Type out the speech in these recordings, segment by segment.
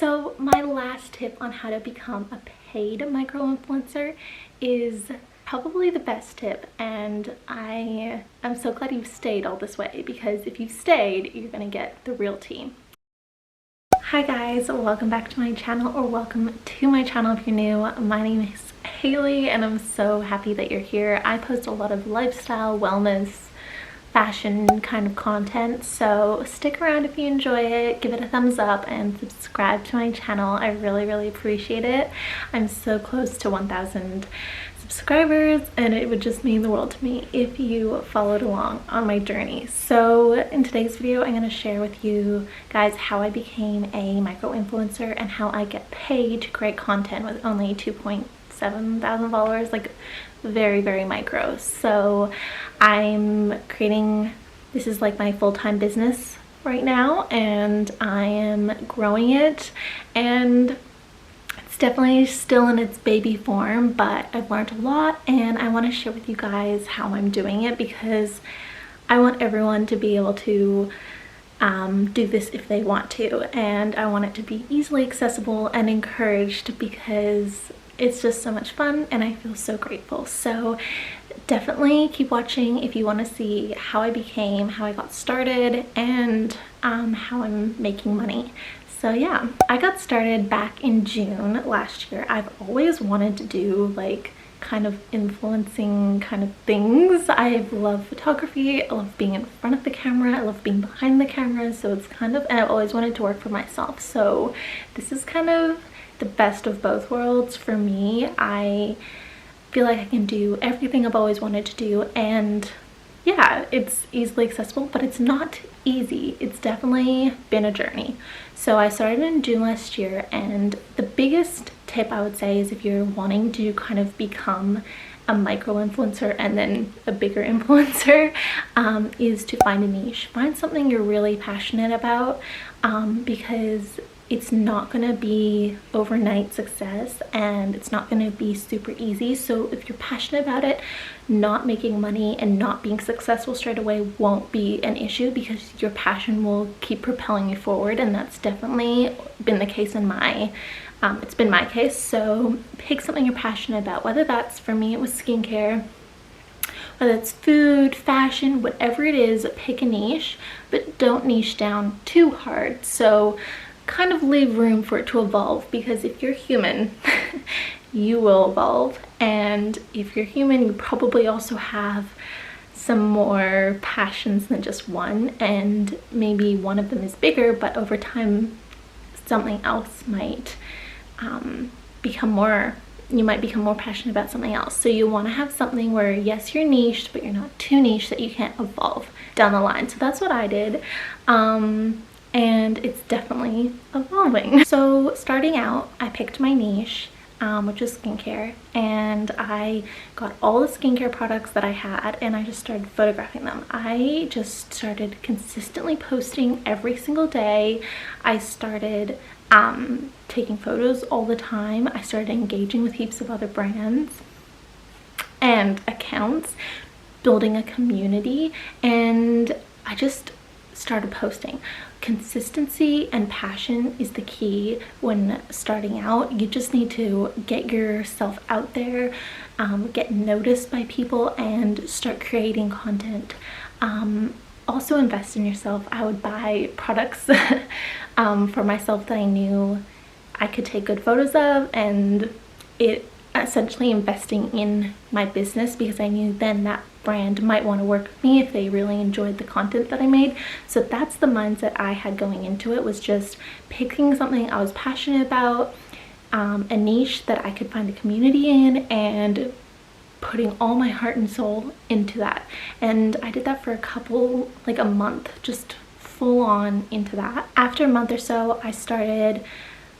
So my last tip on how to become a paid micro-influencer is probably the best tip, and I am so glad you've stayed all this way, because if you've stayed, you're gonna get the real tea. Hi guys, welcome back to my channel, or welcome to my channel if you're new. My name is Hayleigh and I'm so happy that you're here. I post a lot of lifestyle, wellness, fashion kind of content, so stick around if you enjoy it, give it a thumbs up and subscribe to my channel. I really appreciate it. I'm so close to 1,000 subscribers and it would just mean the world to me if you followed along on my journey. So in today's video I'm going to share with you guys how I became a micro-influencer and how I get paid to create content with only 2.7 thousand followers, like very micro. So I'm creating, this is like my full-time business right now, and I am growing it, and it's definitely still in its baby form, but I've learned a lot and I want to share with you guys how I'm doing it, because I want everyone to be able to do this if they want to, and I want it to be easily accessible and encouraged, because it's just so much fun and I feel so grateful. So definitely keep watching if you want to see how I became, how I got started, and how I'm making money. So yeah, I got started back in June last year. I've always wanted to do like kind of influencing kind of things. I love photography, I love being in front of the camera, I love being behind the camera, so it's kind of, and I've always wanted to work for myself, so this is kind of the best of both worlds for me. I feel like I can do everything I've always wanted to do, and yeah, it's easily accessible, but it's not easy. It's definitely been a journey. So I started in June last year, and the biggest tip I would say is if you're wanting to kind of become a micro-influencer and then a bigger influencer, is to find a niche. Find something you're really passionate about, because it's not going to be overnight success and it's not going to be super easy. So if you're passionate about it, not making money and not being successful straight away won't be an issue, because your passion will keep propelling you forward, and that's definitely been the case in my it's been my case. So pick something you're passionate about, whether that's, for me it was skincare, whether it's food, fashion, whatever it is, pick a niche, but don't niche down too hard. So kind of leave room for it to evolve, because if you're human you will evolve, and if you're human you probably also have some more passions than just one, and maybe one of them is bigger, but over time something else might become more, you might become more passionate about something else. So you want to have something where yes, you're niched, but you're not too niche that you can't evolve down the line. So that's what I did, and it's definitely evolving. So starting out, I picked my niche, which is skincare, and I got all the skincare products that I had and I just started photographing them. I just started consistently posting every single day. I started taking photos all the time. I started engaging with heaps of other brands and accounts, building a community, and I just started posting. Consistency and passion is the key when starting out. You just need to get yourself out there, get noticed by people, and start creating content. Also invest in yourself. I would buy products for myself that I knew I could take good photos of, and it essentially investing in my business, because I knew then that brand might want to work with me if they really enjoyed the content that I made. So that's the mindset I had going into it, was just picking something I was passionate about, a niche that I could find a community in, and putting all my heart and soul into that. And I did that for a couple, like a month, just full on into that. After a month or so, I started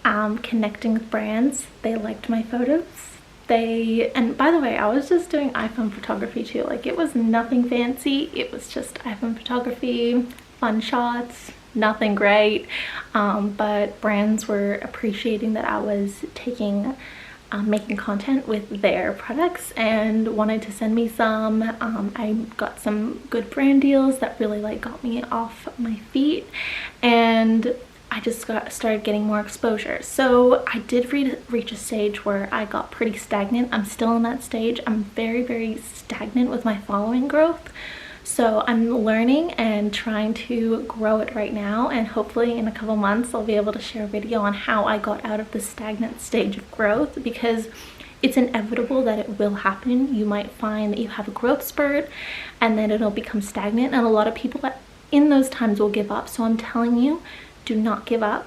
connecting with brands. They liked my photos. And by the way, I was just doing iPhone photography too. Like, it was nothing fancy, it was just iPhone photography, fun shots, nothing great, but brands were appreciating that I was taking making content with their products and wanted to send me some. I got some good brand deals that really like got me off my feet, and I just started getting more exposure. So I did reach a stage where I got pretty stagnant. I'm still in that stage. I'm very, very stagnant with my following growth. So I'm learning and trying to grow it right now, and hopefully in a couple months I'll be able to share a video on how I got out of the stagnant stage of growth, because it's inevitable that it will happen. You might find that you have a growth spurt and then it'll become stagnant, and a lot of people in those times will give up. So I'm telling you, do not give up.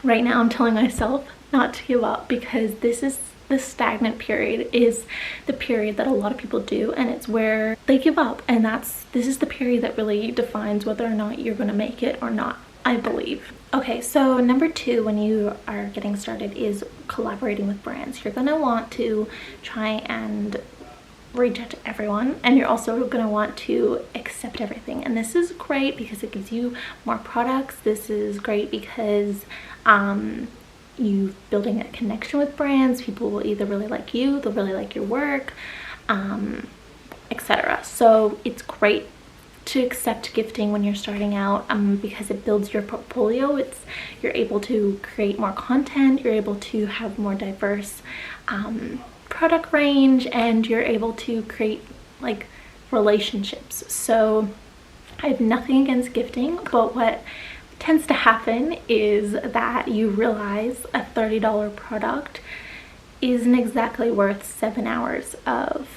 Right now I'm telling myself not to give up, because this stagnant period is the period that a lot of people do, and it's where they give up, and this is the period that really defines whether or not you're going to make it or not, I believe. Okay, so number 2 when you are getting started is collaborating with brands. You're going to want to try and reach out to everyone, and you're also going to want to accept everything. And this is great because it gives you more products. This is great because you building a connection with brands. People will either really like you, they'll really like your work, etc. So it's great to accept gifting when you're starting out, because it builds your portfolio. You're able to create more content, you're able to have more diverse product range, and you're able to create like relationships. So I have nothing against gifting, but what tends to happen is that you realize a $30 product isn't exactly worth 7 hours of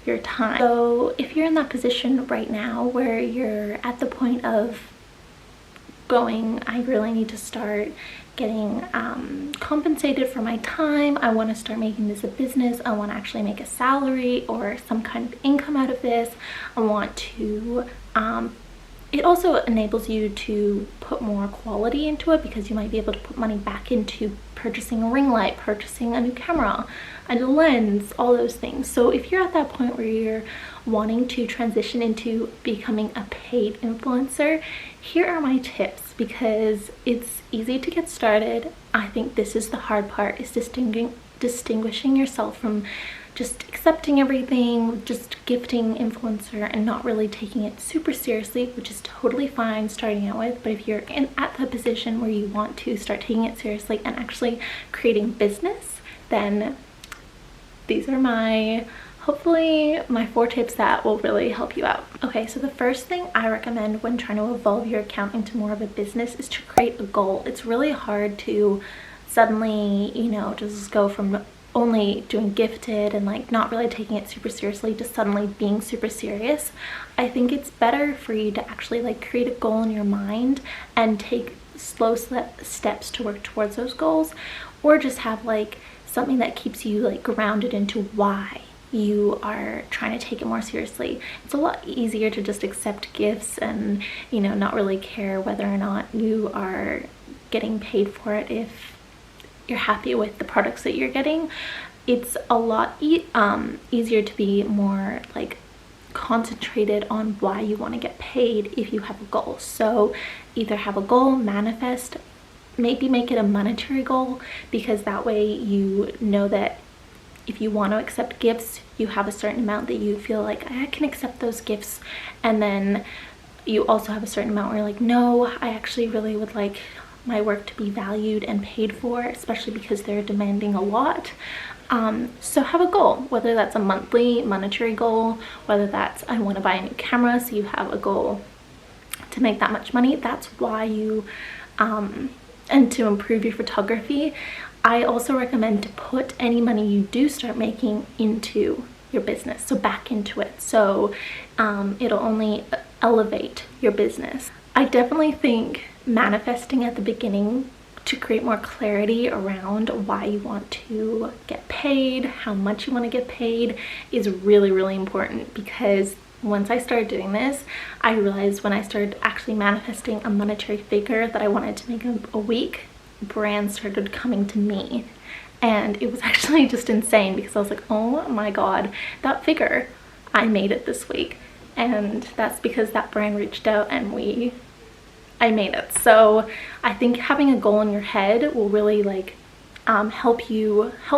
your time. So if you're in that position right now where you're at the point of going, I really need to start getting compensated for my time, I want to start making this a business, I want to actually make a salary or some kind of income out of this, I want to it also enables you to put more quality into it, because you might be able to put money back into purchasing a ring light, purchasing a new camera, a lens, all those things. So if you're at that point where you're wanting to transition into becoming a paid influencer, here are my tips, because it's easy to get started. I think this is the hard part, is distinguishing yourself from just accepting everything, just gifting influencer and not really taking it super seriously, which is totally fine starting out with. But if you're at the position where you want to start taking it seriously and actually creating business, then these are hopefully my 4 tips that will really help you out. Okay, so the first thing I recommend when trying to evolve your account into more of a business is to create a goal. It's really hard to suddenly, just go from only doing gifted and like not really taking it super seriously to suddenly being super serious. I think it's better for you to actually like create a goal in your mind and take slow steps to work towards those goals, or just have like something that keeps you like grounded into why you are trying to take it more seriously. It's a lot easier to just accept gifts and not really care whether or not you are getting paid for it if you're happy with the products that you're getting. It's a lot easier to be more like concentrated on why you want to get paid if you have a goal. So either have a goal, manifest, maybe make it a monetary goal, because that way you know that if you want to accept gifts, you have a certain amount that you feel like I can accept those gifts, and then you also have a certain amount where you're like, no, I actually really would like my work to be valued and paid for, especially because they're demanding a lot. So have a goal, whether that's a monthly monetary goal, whether that's I want to buy a new camera, so you have a goal to make that much money. That's why you and to improve your photography. I also recommend to put any money you do start making into your business, so back into it, so it'll only elevate your business. I definitely think manifesting at the beginning to create more clarity around why you want to get paid, how much you want to get paid, is really, really important, because once I started doing this, I realized when I started actually manifesting a monetary figure that I wanted to make a week, brands started coming to me, and it was actually just insane, because I was like, oh my god, that figure, I made it this week, and that's because that brand reached out and I made it. So I think having a goal in your head will really like help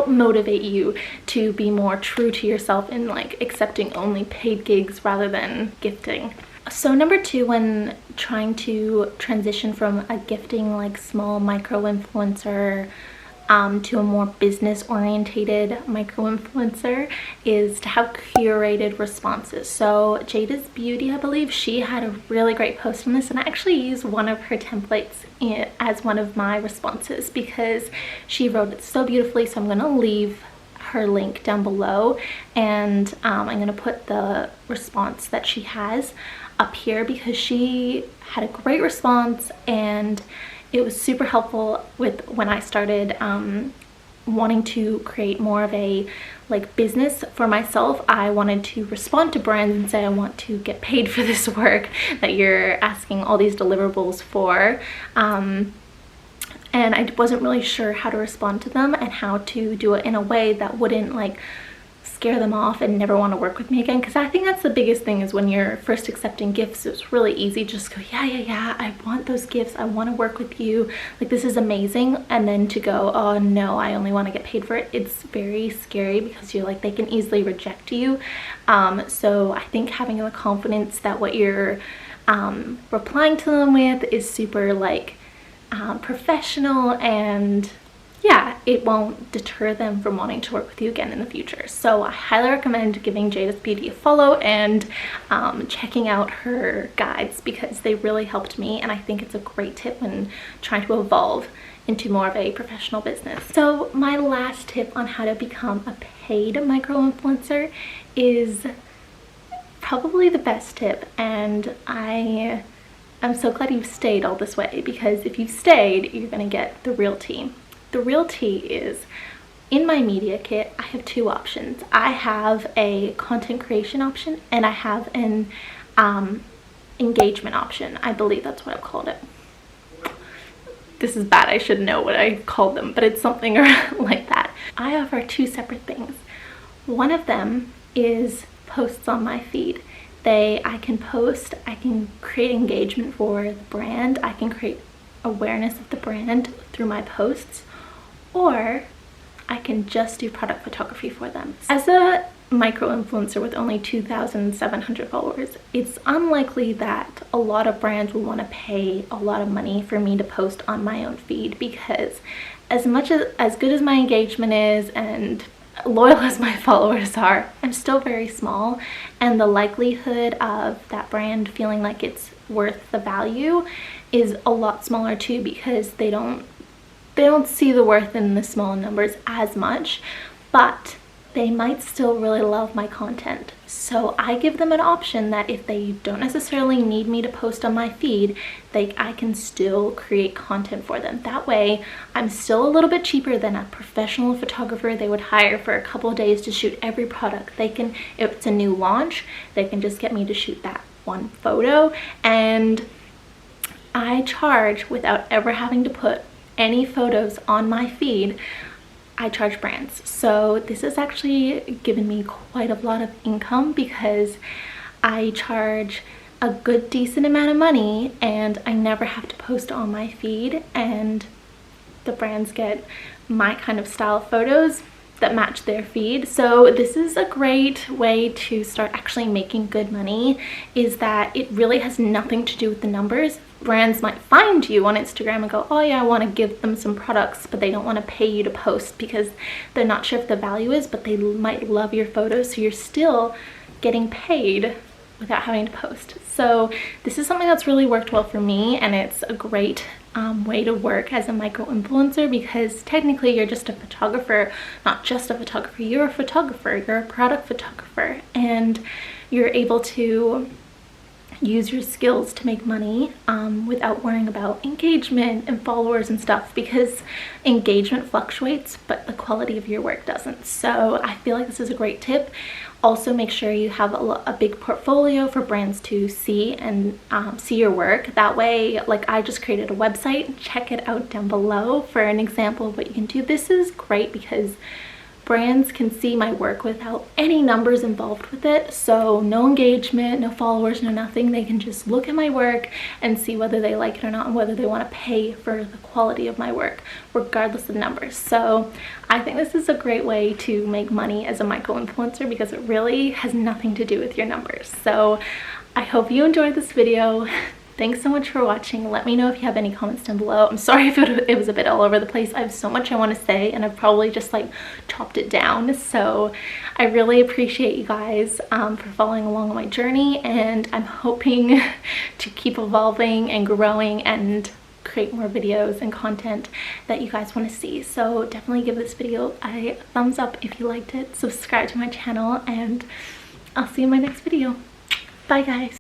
motivate you to be more true to yourself in like accepting only paid gigs rather than gifting. So number two, when trying to transition from a gifting like small micro influencer to a more business orientated micro influencer, is to have curated responses. So Jada's Beauty, I believe, she had a really great post on this, and I actually used one of her templates as one of my responses because she wrote it so beautifully. So I'm going to leave her link down below, and I'm going to put the response that she has up here because she had a great response and it was super helpful with when I started wanting to create more of a like business for myself. I wanted to respond to brands and say, I want to get paid for this work that you're asking all these deliverables for. And I wasn't really sure how to respond to them and how to do it in a way that wouldn't like scare them off and never want to work with me again, because I think that's the biggest thing is when you're first accepting gifts, it's really easy to just go, yeah, I want those gifts, I want to work with you, like this is amazing, and then to go, oh no, I only want to get paid for it, it's very scary because you're like, they can easily reject you. So I think having the confidence that what you're replying to them with is super like professional, and yeah, it won't deter them from wanting to work with you again in the future. So I highly recommend giving Jada's Beauty a follow and checking out her guides because they really helped me, and I think it's a great tip when trying to evolve into more of a professional business. So my last tip on how to become a paid micro-influencer is probably the best tip, and I'm so glad you've stayed all this way, because if you've stayed, you're gonna get the real tea. The real tea is, in my media kit, I have two options. I have a content creation option and I have an engagement option. I believe that's what I've called it. This is bad, I should know what I called them, but it's something like that. I offer two separate things. One of them is posts on my feed. I can post, I can create engagement for the brand, I can create awareness of the brand through my posts, or I can just do product photography for them. As a micro influencer with only 2,700 followers, it's unlikely that a lot of brands will want to pay a lot of money for me to post on my own feed, because as good as my engagement is and loyal as my followers are, I'm still very small, and the likelihood of that brand feeling like it's worth the value is a lot smaller too, because they don't see the worth in the small numbers as much, but they might still really love my content. So I give them an option that if they don't necessarily need me to post on my feed, I can still create content for them. That way I'm still a little bit cheaper than a professional photographer they would hire for a couple of days to shoot every product. If it's a new launch, they can just get me to shoot that one photo, and I charge without ever having to put any photos on my feed. I charge brands. So this has actually given me quite a lot of income because I charge a good decent amount of money and I never have to post on my feed, and the brands get my kind of style photos that match their feed. So this is a great way to start actually making good money, is that it really has nothing to do with the numbers. Brands might find you on Instagram and go, oh yeah, I want to give them some products, but they don't want to pay you to post because they're not sure if the value is, but they might love your photos, so you're still getting paid without having to post. So this is something that's really worked well for me, and it's a great way to work as a micro influencer, because technically you're just a photographer, not just a photographer, you're a photographer, you're a product photographer, and you're able to use your skills to make money without worrying about engagement and followers and stuff, because engagement fluctuates but the quality of your work doesn't. So I feel like this is a great tip. Also, make sure you have a big portfolio for brands to see and see your work. That way, like I just created a website, check it out down below for an example of what you can do. This is great because brands can see my work without any numbers involved with it. So no engagement, no followers, no nothing. They can just look at my work and see whether they like it or not, and whether they want to pay for the quality of my work, regardless of numbers. So I think this is a great way to make money as a micro influencer because it really has nothing to do with your numbers. So I hope you enjoyed this video. Thanks so much for watching. Let me know if you have any comments down below. I'm sorry if it was a bit all over the place. I have so much I want to say and I've probably just like chopped it down. So I really appreciate you guys for following along on my journey, and I'm hoping to keep evolving and growing and create more videos and content that you guys want to see. So definitely give this video a thumbs up if you liked it. Subscribe to my channel, and I'll see you in my next video. Bye guys.